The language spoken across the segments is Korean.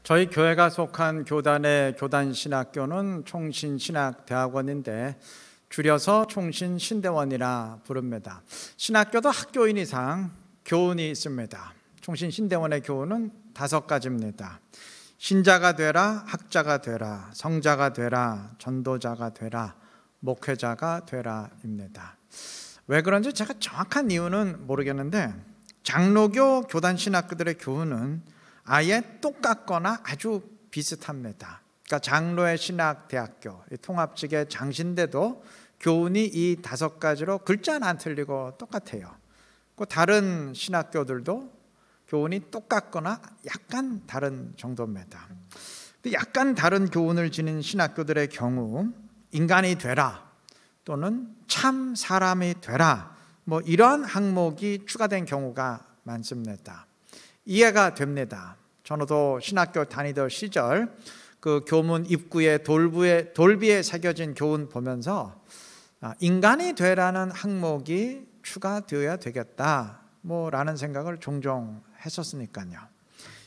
저희 교회가 속한 교단의 교단신학교는 총신신학대학원인데 줄여서 총신신대원이라 부릅니다. 신학교도 학교인 이상 교훈이 있습니다. 총신신대원의 교훈은 5가지입니다. 신자가 되라, 학자가 되라, 성자가 되라, 전도자가 되라, 목회자가 되라입니다. 왜 그런지 제가 정확한 이유는 모르겠는데 장로교 교단신학교들의 교훈은 아예 똑같거나 아주 비슷합니다. 그러니까 장로의 신학대학교 통합직의 장신대도 교훈이 이 5가지로 글자는 안 틀리고 똑같아요. 다른 신학교들도 교훈이 똑같거나 약간 다른 정도입니다. 약간 다른 교훈을 지닌 신학교들의 경우 인간이 되라 또는 참 사람이 되라 이런 항목이 추가된 경우가 많습니다. 이해가 됩니다. 저도 신학교 다니던 시절 그 교문 입구에 돌비에 새겨진 교훈 보면서 인간이 되라는 항목이 추가되어야 되겠다 라는 생각을 종종 했었으니까요.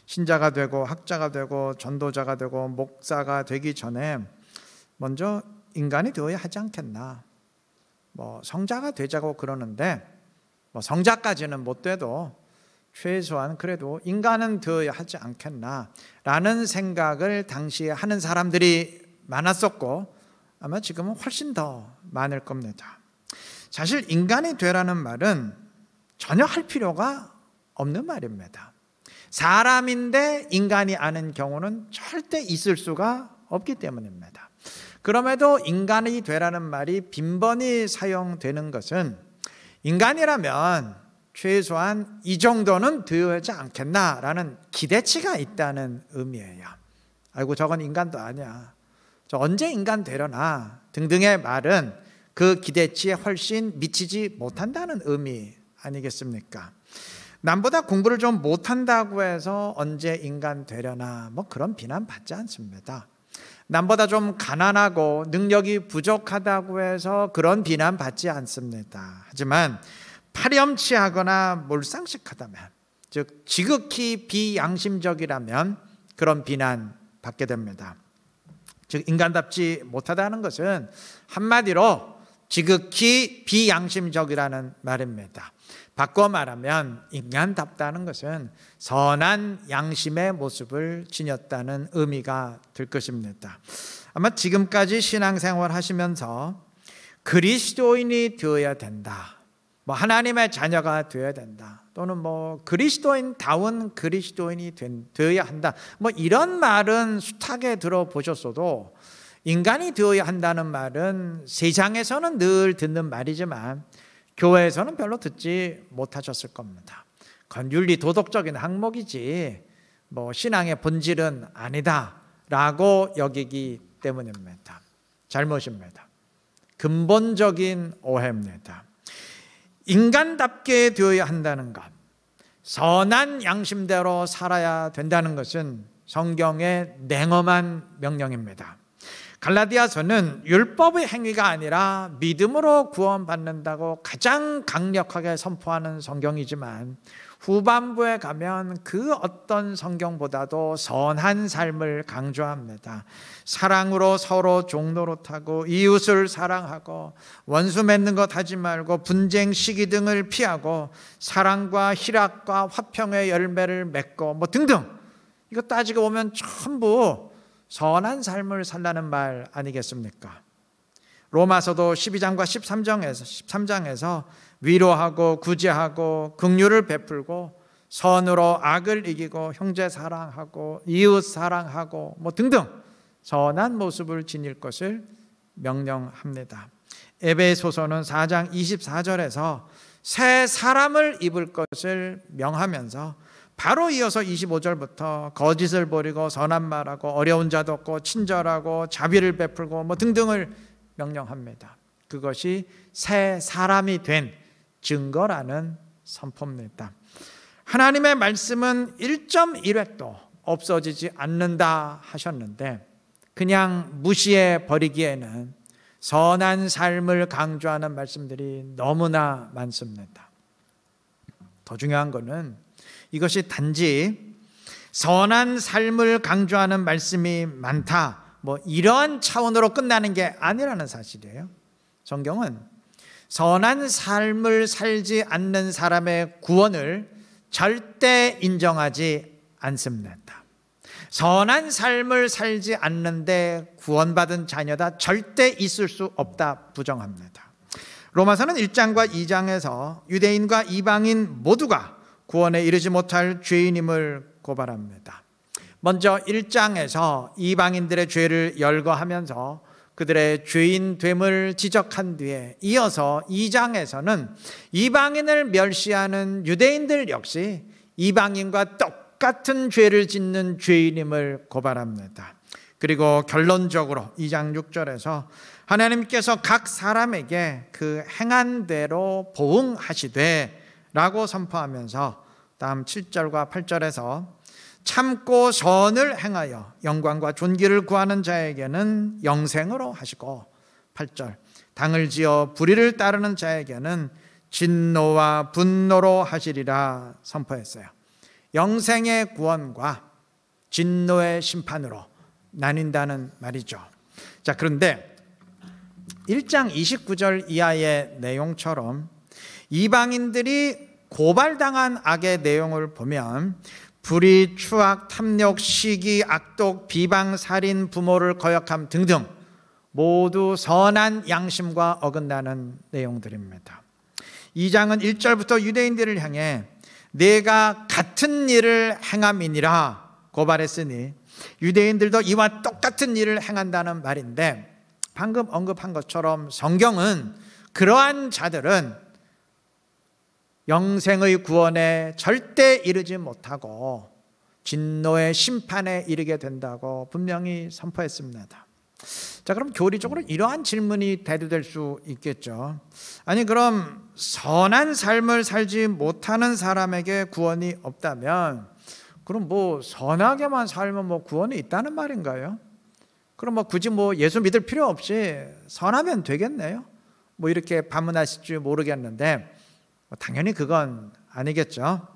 신자가 되고 학자가 되고 전도자가 되고 목사가 되기 전에 먼저 인간이 되어야 하지 않겠나. 성자가 되자고 그러는데 성자까지는 못 돼도 최소한 그래도 인간은 되어야 하지 않겠나 라는 생각을 당시에 하는 사람들이 많았었고 아마 지금은 훨씬 더 많을 겁니다. 사실 인간이 되라는 말은 전혀 할 필요가 없는 말입니다. 사람인데 인간이 아닌 경우는 절대 있을 수가 없기 때문입니다. 그럼에도 인간이 되라는 말이 빈번히 사용되는 것은 인간이라면 최소한 이 정도는 되어야 하지 않겠나라는 기대치가 있다는 의미예요. 아이고 저건 인간도 아니야, 저 언제 인간 되려나 등등의 말은 그 기대치에 훨씬 미치지 못한다는 의미 아니겠습니까? 남보다 공부를 좀 못한다고 해서 언제 인간 되려나 그런 비난 받지 않습니다. 남보다 좀 가난하고 능력이 부족하다고 해서 그런 비난 받지 않습니다. 하지만 파렴치하거나 몰상식하다면, 즉 지극히 비양심적이라면 그런 비난 받게 됩니다. 즉 인간답지 못하다는 것은 한마디로 지극히 비양심적이라는 말입니다. 바꿔 말하면 인간답다는 것은 선한 양심의 모습을 지녔다는 의미가 될 것입니다. 아마 지금까지 신앙생활 하시면서 그리스도인이 되어야 된다, 하나님의 자녀가 되어야 된다, 또는 그리스도인다운 그리스도인이 되어야 한다, 이런 말은 숱하게 들어보셨어도 인간이 되어야 한다는 말은 세상에서는 늘 듣는 말이지만 교회에서는 별로 듣지 못하셨을 겁니다. 그건 윤리 도덕적인 항목이지 신앙의 본질은 아니다라고 여기기 때문입니다. 잘못입니다. 근본적인 오해입니다. 인간답게 되어야 한다는 것, 선한 양심대로 살아야 된다는 것은 성경의 냉엄한 명령입니다. 갈라디아서는 율법의 행위가 아니라 믿음으로 구원받는다고 가장 강력하게 선포하는 성경이지만 후반부에 가면 그 어떤 성경보다도 선한 삶을 강조합니다. 사랑으로 서로 종노릇하고 이웃을 사랑하고 원수 맺는 것 하지 말고 분쟁 시기 등을 피하고 사랑과 희락과 화평의 열매를 맺고 등등, 이거 따지고 보면 전부 선한 삶을 살라는 말 아니겠습니까? 로마서도 12장과 13장에서 위로하고 구제하고 긍휼을 베풀고 선으로 악을 이기고 형제 사랑하고 이웃 사랑하고 등등 선한 모습을 지닐 것을 명령합니다. 에베소서는 4장 24절에서 새 사람을 입을 것을 명하면서 바로 이어서 25절부터 거짓을 버리고 선한 말하고 어려운 자 돕고 친절하고 자비를 베풀고 등등을 명령합니다. 그것이 새 사람이 된 증거라는 선포입니다. 하나님의 말씀은 1.1획도 없어지지 않는다 하셨는데 그냥 무시해 버리기에는 선한 삶을 강조하는 말씀들이 너무나 많습니다. 더 중요한 것은 이것이 단지 선한 삶을 강조하는 말씀이 많다, 뭐 이러한 차원으로 끝나는 게 아니라는 사실이에요. 성경은 선한 삶을 살지 않는 사람의 구원을 절대 인정하지 않습니다. 선한 삶을 살지 않는데 구원받은 자녀다, 절대 있을 수 없다 부정합니다. 로마서는 1장과 2장에서 유대인과 이방인 모두가 구원에 이르지 못할 죄인임을 고발합니다. 먼저 1장에서 이방인들의 죄를 열거하면서 그들의 죄인됨을 지적한 뒤에 이어서 2장에서는 이방인을 멸시하는 유대인들 역시 이방인과 똑같은 죄를 짓는 죄인임을 고발합니다. 그리고 결론적으로 2장 6절에서 하나님께서 각 사람에게 그 행한 대로 보응하시되 라고 선포하면서 다음 7절과 8절에서 참고 선을 행하여 영광과 존귀를 구하는 자에게는 영생으로 하시고, 8절 당을 지어 불의를 따르는 자에게는 진노와 분노로 하시리라 선포했어요. 영생의 구원과 진노의 심판으로 나뉜다는 말이죠. 자, 그런데 1장 29절 이하의 내용처럼 이방인들이 고발당한 악의 내용을 보면 불의, 추악, 탐욕, 시기, 악독, 비방, 살인, 부모를 거역함 등등 모두 선한 양심과 어긋나는 내용들입니다. 2장은 1절부터 유대인들을 향해 내가 같은 일을 행함이니라 고발했으니 유대인들도 이와 똑같은 일을 행한다는 말인데, 방금 언급한 것처럼 성경은 그러한 자들은 영생의 구원에 절대 이르지 못하고 진노의 심판에 이르게 된다고 분명히 선포했습니다. 자, 그럼 교리적으로 이러한 질문이 대두될 수 있겠죠. 아니, 그럼 선한 삶을 살지 못하는 사람에게 구원이 없다면 그럼 뭐 선하게만 살면 뭐 구원이 있다는 말인가요? 그럼 뭐 굳이 뭐 예수 믿을 필요 없이 선하면 되겠네요? 뭐 이렇게 반문하실지 모르겠는데 당연히 그건 아니겠죠.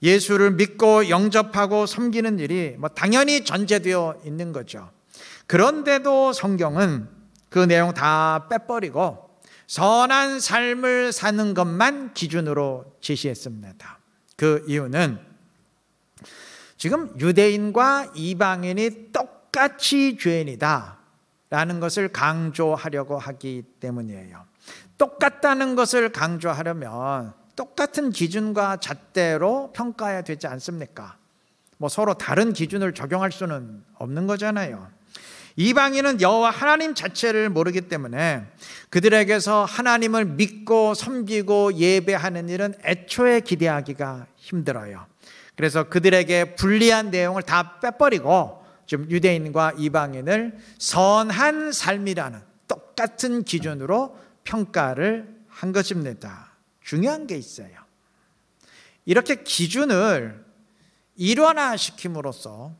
예수를 믿고 영접하고 섬기는 일이 뭐 당연히 전제되어 있는 거죠. 그런데도 성경은 그 내용 다 빼버리고 선한 삶을 사는 것만 기준으로 제시했습니다. 그 이유는 지금 유대인과 이방인이 똑같이 죄인이다 라는 것을 강조하려고 하기 때문이에요. 똑같다는 것을 강조하려면 똑같은 기준과 잣대로 평가해야 되지 않습니까? 뭐 서로 다른 기준을 적용할 수는 없는 거잖아요. 이방인은 여호와 하나님 자체를 모르기 때문에 그들에게서 하나님을 믿고 섬기고 예배하는 일은 애초에 기대하기가 힘들어요. 그래서 그들에게 불리한 내용을 다 빼버리고 지금 유대인과 이방인을 선한 삶이라는 똑같은 기준으로 평가를 한 것입니다. 중요한 게 있어요. 이렇게 기준을 일원화시킴으로써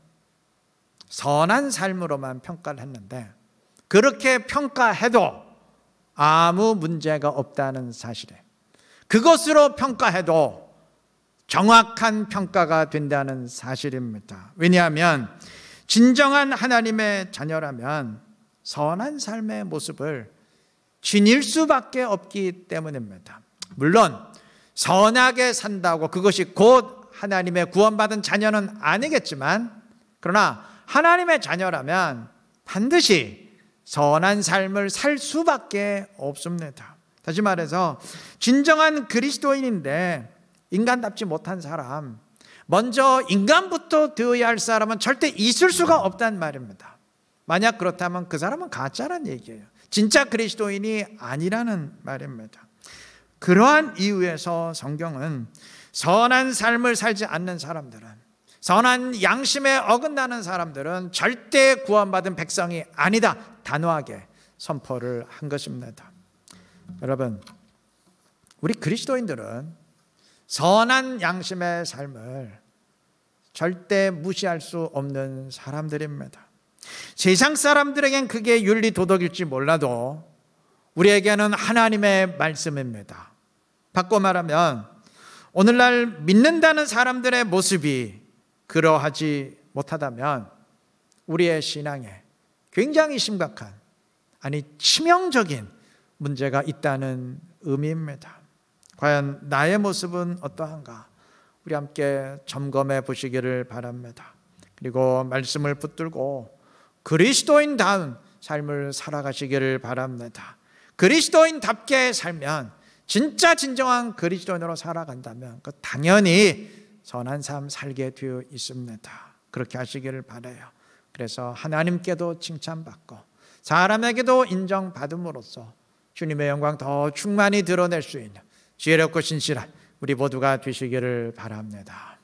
선한 삶으로만 평가를 했는데 그렇게 평가해도 아무 문제가 없다는 사실에 그것으로 평가해도 정확한 평가가 된다는 사실입니다. 왜냐하면 진정한 하나님의 자녀라면 선한 삶의 모습을 지닐 수밖에 없기 때문입니다. 물론 선하게 산다고 그것이 곧 하나님의 구원받은 자녀는 아니겠지만, 그러나 하나님의 자녀라면 반드시 선한 삶을 살 수밖에 없습니다. 다시 말해서 진정한 그리스도인인데 인간답지 못한 사람, 먼저 인간부터 되어야 할 사람은 절대 있을 수가 없다는 말입니다. 만약 그렇다면 그 사람은 가짜란 얘기예요. 진짜 그리스도인이 아니라는 말입니다. 그러한 이유에서 성경은 선한 삶을 살지 않는 사람들은, 선한 양심에 어긋나는 사람들은 절대 구원받은 백성이 아니다 단호하게 선포를 한 것입니다. 여러분, 우리 그리스도인들은 선한 양심의 삶을 절대 무시할 수 없는 사람들입니다. 세상 사람들에겐 그게 윤리 도덕일지 몰라도 우리에게는 하나님의 말씀입니다. 바꿔 말하면 오늘날 믿는다는 사람들의 모습이 그러하지 못하다면 우리의 신앙에 굉장히 심각한, 아니 치명적인 문제가 있다는 의미입니다. 과연 나의 모습은 어떠한가? 우리 함께 점검해 보시기를 바랍니다. 그리고 말씀을 붙들고 그리스도인다운 삶을 살아가시기를 바랍니다. 그리스도인답게 살면, 진짜 진정한 그리스도인으로 살아간다면 그 당연히 선한 삶 살게 되어 있습니다. 그렇게 하시기를 바라요. 그래서 하나님께도 칭찬받고 사람에게도 인정받음으로써 주님의 영광 더 충만히 드러낼 수 있는 지혜롭고 신실한 우리 모두가 되시기를 바랍니다.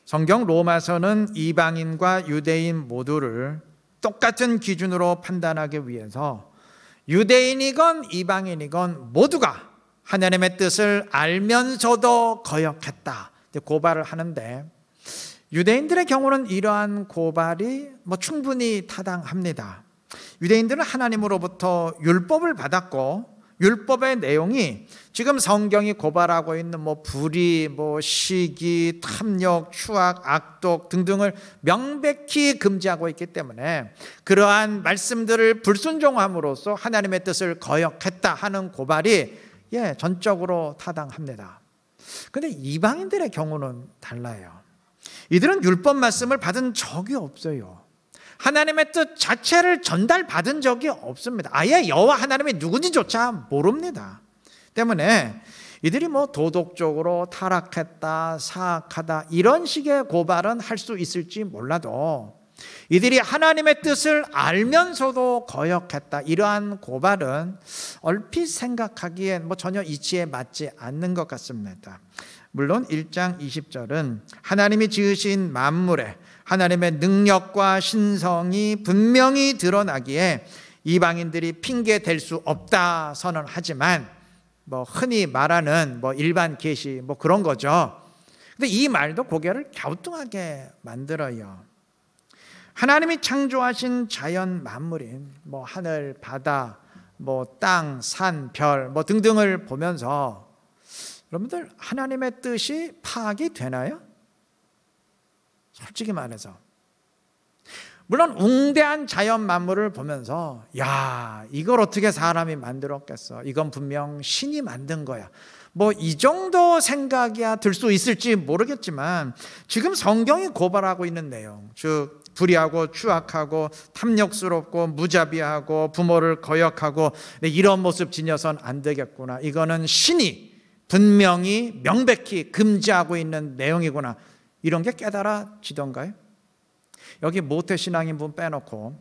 성경 로마서는 이방인과 유대인 모두를 똑같은 기준으로 판단하기 위해서 유대인이건 이방인이건 모두가 하나님의 뜻을 알면서도 거역했다 고발을 하는데, 유대인들의 경우는 이러한 고발이 충분히 타당합니다. 유대인들은 하나님으로부터 율법을 받았고, 율법의 내용이 지금 성경이 고발하고 있는 불의, 시기, 탐욕, 추악, 악독 등등을 명백히 금지하고 있기 때문에 그러한 말씀들을 불순종함으로써 하나님의 뜻을 거역했다 하는 고발이 전적으로 타당합니다. 그런데 이방인들의 경우는 달라요. 이들은 율법 말씀을 받은 적이 없어요. 하나님의 뜻 자체를 전달받은 적이 없습니다. 아예 여호와 하나님이 누군지조차 모릅니다. 때문에 이들이 도덕적으로 타락했다, 사악하다 이런 식의 고발은 할 수 있을지 몰라도, 이들이 하나님의 뜻을 알면서도 거역했다 이러한 고발은 얼핏 생각하기엔 전혀 이치에 맞지 않는 것 같습니다. 물론 1장 20절은 하나님이 지으신 만물에 하나님의 능력과 신성이 분명히 드러나기에 이방인들이 핑계 댈 수 없다 선언하지만, 흔히 말하는 일반 계시 그런 거죠. 근데 이 말도 고개를 갸우뚱하게 만들어요. 하나님이 창조하신 자연 만물인 하늘, 바다, 땅, 산, 별 등등을 보면서 여러분들 하나님의 뜻이 파악이 되나요? 솔직히 말해서. 물론 웅대한 자연 만물을 보면서 이걸 어떻게 사람이 만들었겠어, 이건 분명 신이 만든 거야, 이 정도 생각이야 들 수 있을지 모르겠지만, 지금 성경이 고발하고 있는 내용, 즉 불의하고 추악하고 탐욕스럽고 무자비하고 부모를 거역하고 이런 모습 지녀선 안 되겠구나, 이거는 신이 분명히 명백히 금지하고 있는 내용이구나, 이런 게 깨달아지던가요? 여기 모태신앙인 분 빼놓고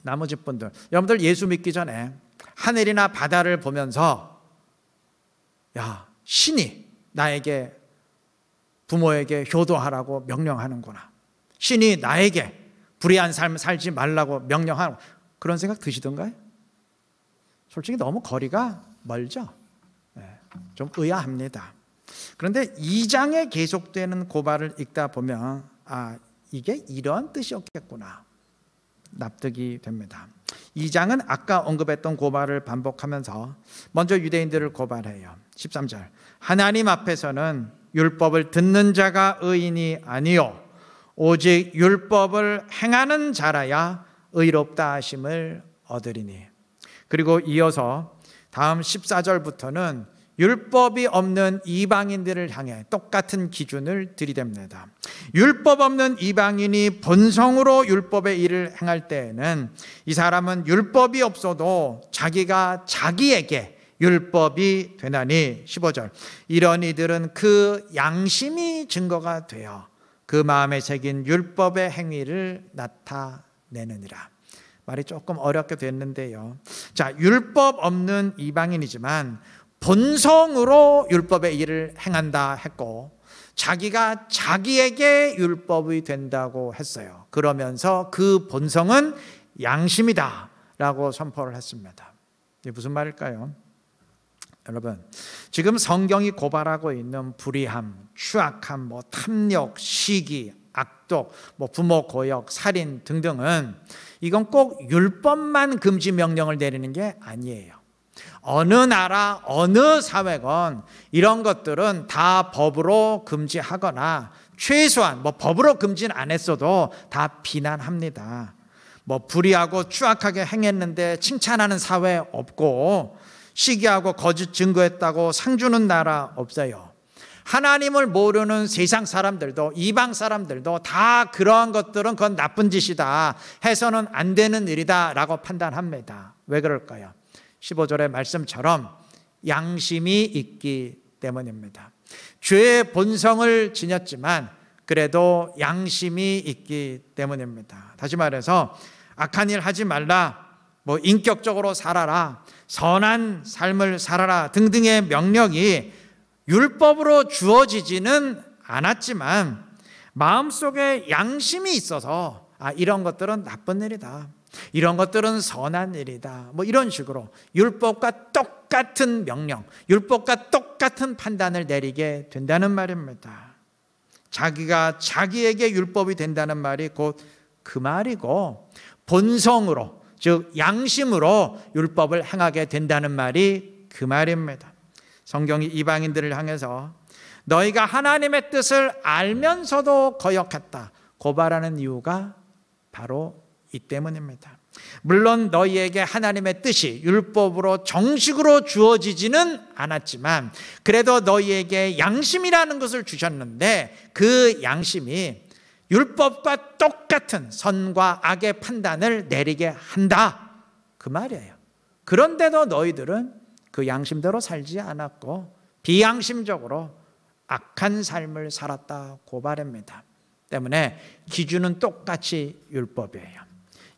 나머지 분들, 여러분들 예수 믿기 전에 하늘이나 바다를 보면서 신이 나에게, 부모에게 효도하라고 명령하는구나, 신이 나에게 불의한 삶을 살지 말라고 명령하는, 그런 생각 드시던가요? 솔직히 너무 거리가 멀죠? 좀 의아합니다. 그런데 2장에 계속되는 고발을 읽다 보면 이게 이런 뜻이었겠구나 납득이 됩니다. 2장은 아까 언급했던 고발을 반복하면서 먼저 유대인들을 고발해요. 13절, 하나님 앞에서는 율법을 듣는 자가 의인이 아니요 오직 율법을 행하는 자라야 의롭다 하심을 얻으리니. 그리고 이어서 다음 14절부터는 율법이 없는 이방인들을 향해 똑같은 기준을 들이댑니다. 율법 없는 이방인이 본성으로 율법의 일을 행할 때에는 이 사람은 율법이 없어도 자기가 자기에게 율법이 되나니. 15절, 이런 이들은 그 양심이 증거가 되어 그 마음에 새긴 율법의 행위를 나타내느니라. 말이 조금 어렵게 됐는데요. 자, 율법 없는 이방인이지만 본성으로 율법의 일을 행한다 했고, 자기가 자기에게 율법이 된다고 했어요. 그러면서 그 본성은 양심이다 라고 선포를 했습니다. 이게 무슨 말일까요? 여러분, 지금 성경이 고발하고 있는 불의함, 추악함, 탐욕, 시기, 악독, 부모 고역, 살인 등등은 이건 꼭 율법만 금지 명령을 내리는 게 아니에요. 어느 나라, 어느 사회건 이런 것들은 다 법으로 금지하거나 최소한 법으로 금지는 안 했어도 다 비난합니다. 불의하고 추악하게 행했는데 칭찬하는 사회 없고, 시기하고 거짓 증거했다고 상 주는 나라 없어요. 하나님을 모르는 세상 사람들도, 이방 사람들도 다 그러한 것들은 그건 나쁜 짓이다, 해서는 안 되는 일이다 라고 판단합니다. 왜 그럴까요? 15절의 말씀처럼 양심이 있기 때문입니다. 죄의 본성을 지녔지만 그래도 양심이 있기 때문입니다. 다시 말해서 악한 일 하지 말라, 인격적으로 살아라, 선한 삶을 살아라 등등의 명령이 율법으로 주어지지는 않았지만 마음속에 양심이 있어서 이런 것들은 나쁜 일이다, 이런 것들은 선한 일이다, 이런 식으로 율법과 똑같은 명령, 율법과 똑같은 판단을 내리게 된다는 말입니다. 자기가 자기에게 율법이 된다는 말이 곧 그 말이고, 본성으로, 즉 양심으로 율법을 행하게 된다는 말이 그 말입니다. 성경이 이방인들을 향해서 너희가 하나님의 뜻을 알면서도 거역했다 고발하는 이유가 바로 이 때문입니다. 물론 너희에게 하나님의 뜻이 율법으로 정식으로 주어지지는 않았지만 그래도 너희에게 양심이라는 것을 주셨는데 그 양심이 율법과 똑같은 선과 악의 판단을 내리게 한다, 그 말이에요. 그런데도 너희들은 그 양심대로 살지 않았고 비양심적으로 악한 삶을 살았다 고발합니다. 때문에 기준은 똑같이 율법이에요.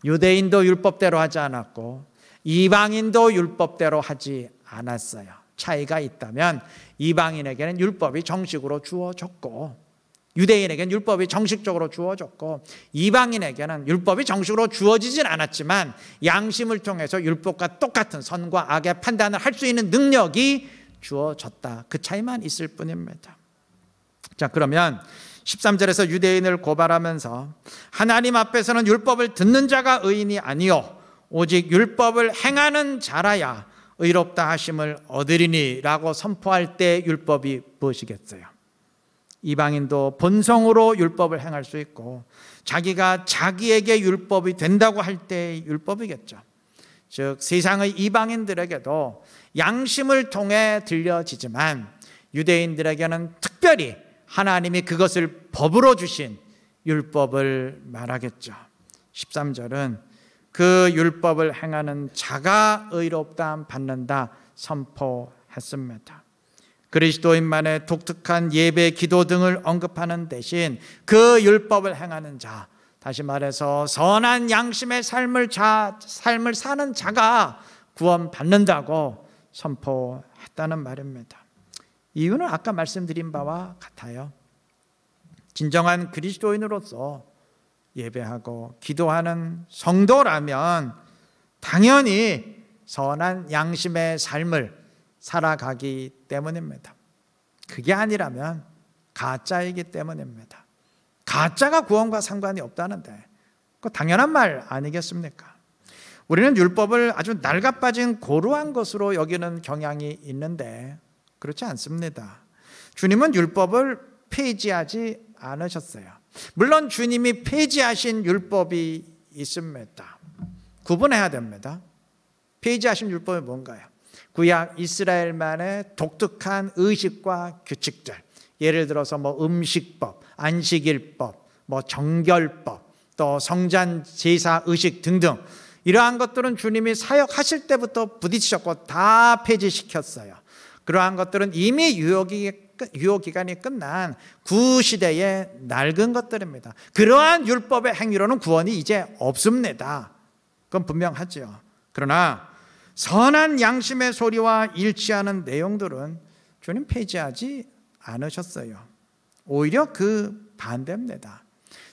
유대인도 율법대로 하지 않았고 이방인도 율법대로 하지 않았어요. 차이가 있다면 이방인에게는 율법이 정식으로 주어졌고 유대인에게는 율법이 정식적으로 주어졌고 이방인에게는 율법이 정식으로 주어지진 않았지만 양심을 통해서 율법과 똑같은 선과 악의 판단을 할 수 있는 능력이 주어졌다, 그 차이만 있을 뿐입니다. 자, 그러면 13절에서 유대인을 고발하면서 하나님 앞에서는 율법을 듣는 자가 의인이 아니요 오직 율법을 행하는 자라야 의롭다 하심을 얻으리니 라고 선포할 때 율법이 무엇이겠어요? 이방인도 본성으로 율법을 행할 수 있고 자기가 자기에게 율법이 된다고 할 때 율법이겠죠. 즉 세상의 이방인들에게도 양심을 통해 들려지지만 유대인들에게는 특별히 하나님이 그것을 법으로 주신 율법을 말하겠죠. 13절은 그 율법을 행하는 자가 의롭다함 받는다 선포했습니다. 그리스도인만의 독특한 예배, 기도 등을 언급하는 대신 그 율법을 행하는 자, 다시 말해서 선한 양심의 삶을 사는 자가 구원받는다고 선포했다는 말입니다. 이유는 아까 말씀드린 바와 같아요. 진정한 그리스도인으로서 예배하고 기도하는 성도라면 당연히 선한 양심의 삶을 살아가기 때문입니다. 그게 아니라면 가짜이기 때문입니다. 가짜가 구원과 상관이 없다는데 그거 당연한 말 아니겠습니까? 우리는 율법을 아주 낡아빠진 고루한 것으로 여기는 경향이 있는데 그렇지 않습니다. 주님은 율법을 폐지하지 않으셨어요. 물론 주님이 폐지하신 율법이 있습니다. 구분해야 됩니다. 폐지하신 율법이 뭔가요? 구약 이스라엘만의 독특한 의식과 규칙들, 예를 들어서 음식법, 안식일법, 정결법, 또 성전 제사 의식 등등 이러한 것들은 주님이 사역하실 때부터 부딪히셨고 다 폐지시켰어요. 그러한 것들은 이미 유효기간이 끝난 구시대의 낡은 것들입니다. 그러한 율법의 행위로는 구원이 이제 없습니다. 그건 분명하죠. 그러나 선한 양심의 소리와 일치하는 내용들은 주님 폐지하지 않으셨어요. 오히려 그 반대입니다.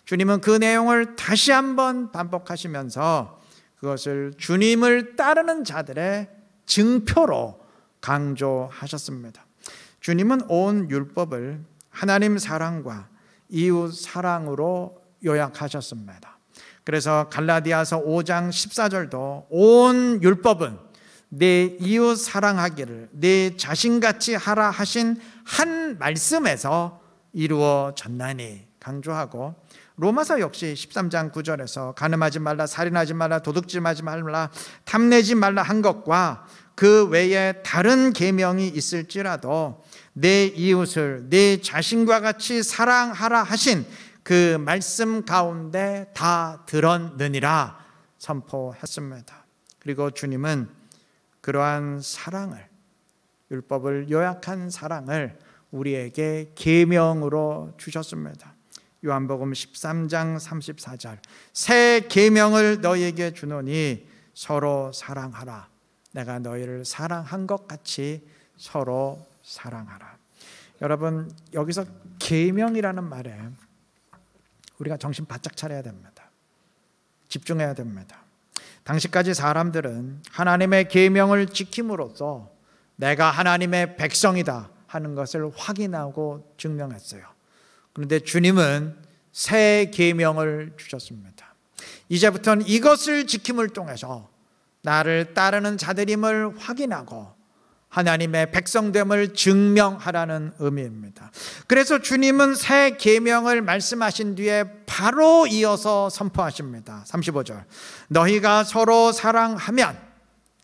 주님은 그 내용을 다시 한번 반복하시면서 그것을 주님을 따르는 자들의 증표로 강조하셨습니다. 주님은 온 율법을 하나님 사랑과 이웃 사랑으로 요약하셨습니다. 그래서 갈라디아서 5장 14절도 온 율법은 내 이웃 사랑하기를 내 자신같이 하라 하신 한 말씀에서 이루어졌나니 강조하고, 로마서 역시 13장 9절에서 간음하지 말라, 살인하지 말라, 도둑질하지 말라, 탐내지 말라 한 것과 그 외에 다른 계명이 있을지라도 내 이웃을 내 자신과 같이 사랑하라 하신 그 말씀 가운데 다 들었느니라 선포했습니다. 그리고 주님은 그러한 사랑을, 율법을 요약한 사랑을 우리에게 계명으로 주셨습니다. 요한복음 13장 34절, 새 계명을 너희에게 주노니 서로 사랑하라. 내가 너희를 사랑한 것 같이 서로 사랑하라. 여러분, 여기서 계명이라는 말에 우리가 정신 바짝 차려야 됩니다. 집중해야 됩니다. 당시까지 사람들은 하나님의 계명을 지킴으로써 내가 하나님의 백성이다 하는 것을 확인하고 증명했어요. 그런데 주님은 새 계명을 주셨습니다. 이제부터는 이것을 지킴을 통해서 나를 따르는 자들임을 확인하고 하나님의 백성됨을 증명하라는 의미입니다. 그래서 주님은 새 계명을 말씀하신 뒤에 바로 이어서 선포하십니다. 35절, 너희가 서로 사랑하면,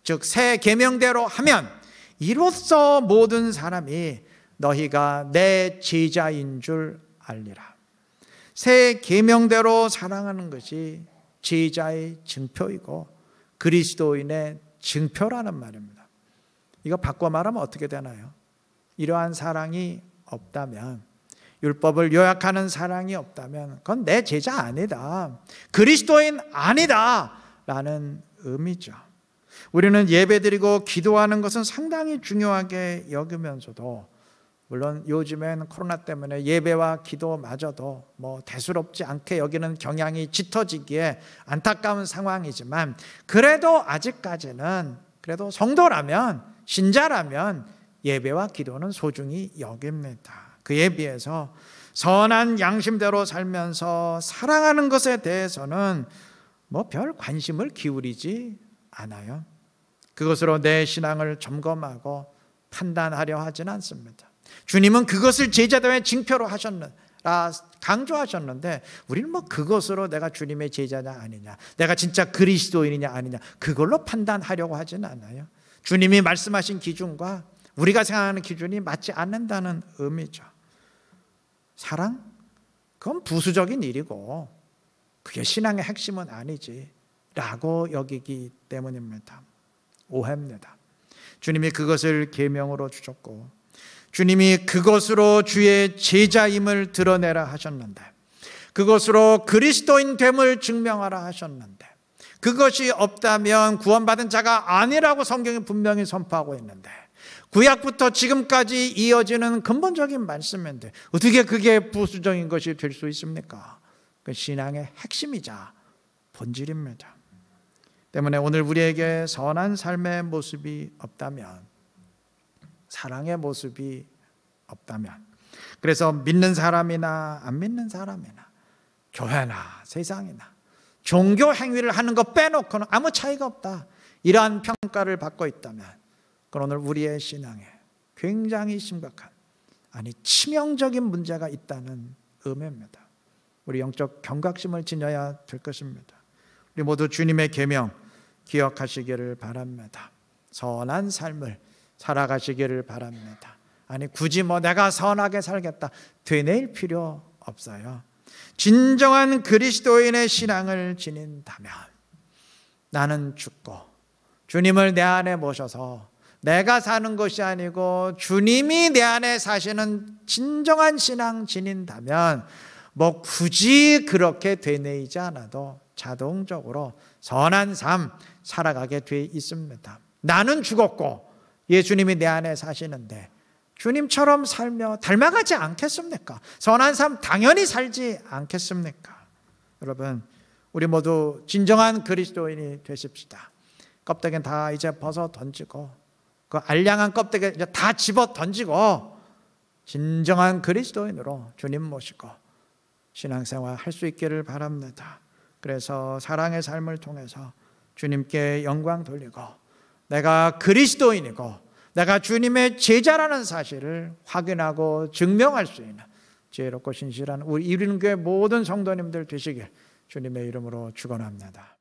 즉 새 계명대로 하면 이로써 모든 사람이 너희가 내 제자인 줄 알리라. 새 계명대로 사랑하는 것이 제자의 증표이고 그리스도인의 증표라는 말입니다. 이거 바꿔 말하면 어떻게 되나요? 이러한 사랑이 없다면, 율법을 요약하는 사랑이 없다면 그건 내 제자 아니다, 그리스도인 아니다 라는 의미죠. 우리는 예배드리고 기도하는 것은 상당히 중요하게 여기면서도, 물론 요즘엔 코로나 때문에 예배와 기도마저도 대수롭지 않게 여기는 경향이 짙어지기에 안타까운 상황이지만, 그래도 아직까지는, 그래도 성도라면, 신자라면 예배와 기도는 소중히 여깁니다. 그에 비해서 선한 양심대로 살면서 사랑하는 것에 대해서는 별 관심을 기울이지 않아요. 그것으로 내 신앙을 점검하고 판단하려 하지는 않습니다. 주님은 그것을 제자됨의 징표로 강조하셨는데, 우리는 그것으로 내가 주님의 제자냐 아니냐, 내가 진짜 그리스도인이냐 아니냐, 그걸로 판단하려고 하지는 않아요. 주님이 말씀하신 기준과 우리가 생각하는 기준이 맞지 않는다는 의미죠. 사랑? 그건 부수적인 일이고 그게 신앙의 핵심은 아니지 라고 여기기 때문입니다. 오해입니다. 주님이 그것을 계명으로 주셨고, 주님이 그것으로 주의 제자임을 드러내라 하셨는데, 그것으로 그리스도인 됨을 증명하라 하셨는데, 그것이 없다면 구원받은 자가 아니라고 성경이 분명히 선포하고 있는데, 구약부터 지금까지 이어지는 근본적인 말씀인데 어떻게 그게 부수적인 것이 될 수 있습니까? 그 신앙의 핵심이자 본질입니다. 때문에 오늘 우리에게 선한 삶의 모습이 없다면, 사랑의 모습이 없다면, 그래서 믿는 사람이나 안 믿는 사람이나 교회나 세상이나 종교 행위를 하는 것 빼놓고는 아무 차이가 없다, 이러한 평가를 받고 있다면 그건 오늘 우리의 신앙에 굉장히 심각한, 아니 치명적인 문제가 있다는 의미입니다. 우리 영적 경각심을 지녀야 될 것입니다. 우리 모두 주님의 계명 기억하시기를 바랍니다. 선한 삶을 살아가시기를 바랍니다. 아니 굳이 내가 선하게 살겠다 되뇌일 필요 없어요. 진정한 그리스도인의 신앙을 지닌다면 나는 죽고 주님을 내 안에 모셔서 내가 사는 것이 아니고 주님이 내 안에 사시는 진정한 신앙 지닌다면 굳이 그렇게 되뇌이지 않아도 자동적으로 선한 삶 살아가게 돼 있습니다. 나는 죽었고 예수님이 내 안에 사시는데 주님처럼 살며 닮아가지 않겠습니까? 선한 삶 당연히 살지 않겠습니까? 여러분, 우리 모두 진정한 그리스도인이 되십시다. 껍데기는 다 이제 벗어 던지고 그 알량한 껍데기 이제 다 집어 던지고 진정한 그리스도인으로 주님 모시고 신앙생활 할 수 있기를 바랍니다. 그래서 사랑의 삶을 통해서 주님께 영광 돌리고 내가 그리스도인이고 내가 주님의 제자라는 사실을 확인하고 증명할 수 있는 지혜롭고 신실한 우리 이륜교회 모든 성도님들 되시길 주님의 이름으로 축원합니다.